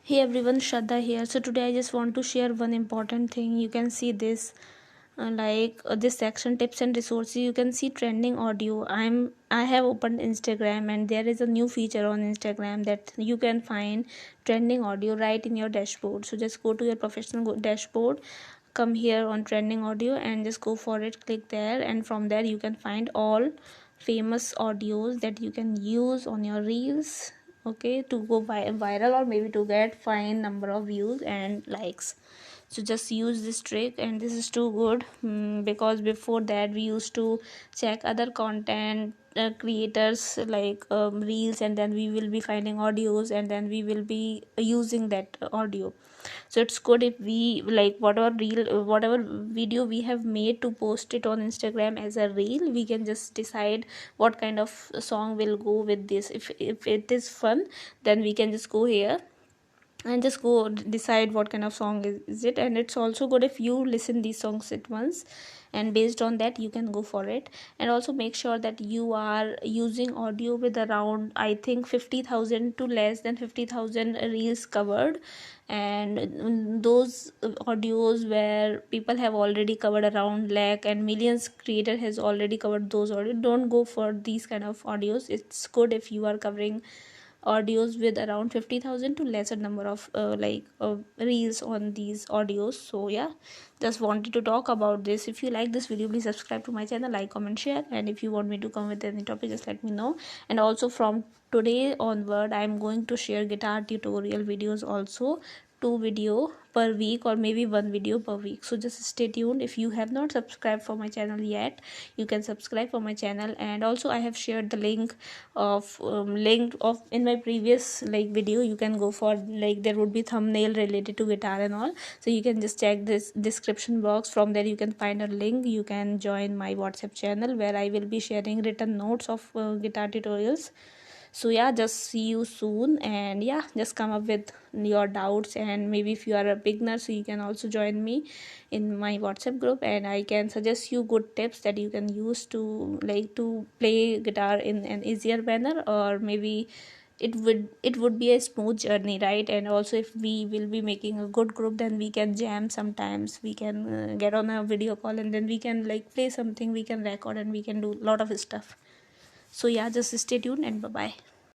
Hey everyone, Shraddha here. So today I just want to share one important thing. You can see this this section, tips and resources. You can see trending audio. I have opened Instagram and there is a new feature on Instagram that you can find trending audio right in your dashboard. So just go to your professional dashboard, come here on trending audio and just go for it, click there, and from there you can find all famous audios that you can use on your reels, okay, to go viral or maybe to get fine number of views and likes. So just use this trick, and this is too good, because before that we used to check other content creators reels, and then we will be finding audios and then we will be using that audio. So it's good if we like whatever video we have made to post it on Instagram as a reel, we can just decide what kind of song will go with this. If it is fun, then we can just go here and just go decide what kind of song is it. And it's also good if you listen these songs at once, and based on that you can go for it. And also make sure that you are using audio with around, I think, 50,000 to less than 50,000 reels covered. And those audios where people have already covered around lakh and millions creator has already covered those audio, don't go for these kind of audios. It's good if you are covering audios with around 50,000 to lesser number of reels on these audios. So yeah, just wanted to talk about this. If you like this video, please subscribe to my channel, like, comment, share, and if you want me to come with any topic, just let me know. And also from today onward, I'm going to share guitar tutorial videos also, 2 video per week or maybe 1 video per week. So just stay tuned. If you have not subscribed for my channel yet, you can subscribe for my channel. And also I have shared the link of in my previous video. You can go for, there would be thumbnail related to guitar and all, so you can just check this description box. From there you can find a link. You can join my WhatsApp channel where I will be sharing written notes of guitar tutorials. So yeah, just see you soon. And yeah, just come up with your doubts, and maybe if you are a beginner, so you can also join me in my WhatsApp group, and I can suggest you good tips that you can use to to play guitar in an easier manner, or maybe it would be a smooth journey, right? And also if we will be making a good group, then we can jam. Sometimes we can get on a video call, and then we can play something, we can record, and we can do a lot of stuff. So yeah, just stay tuned and bye bye.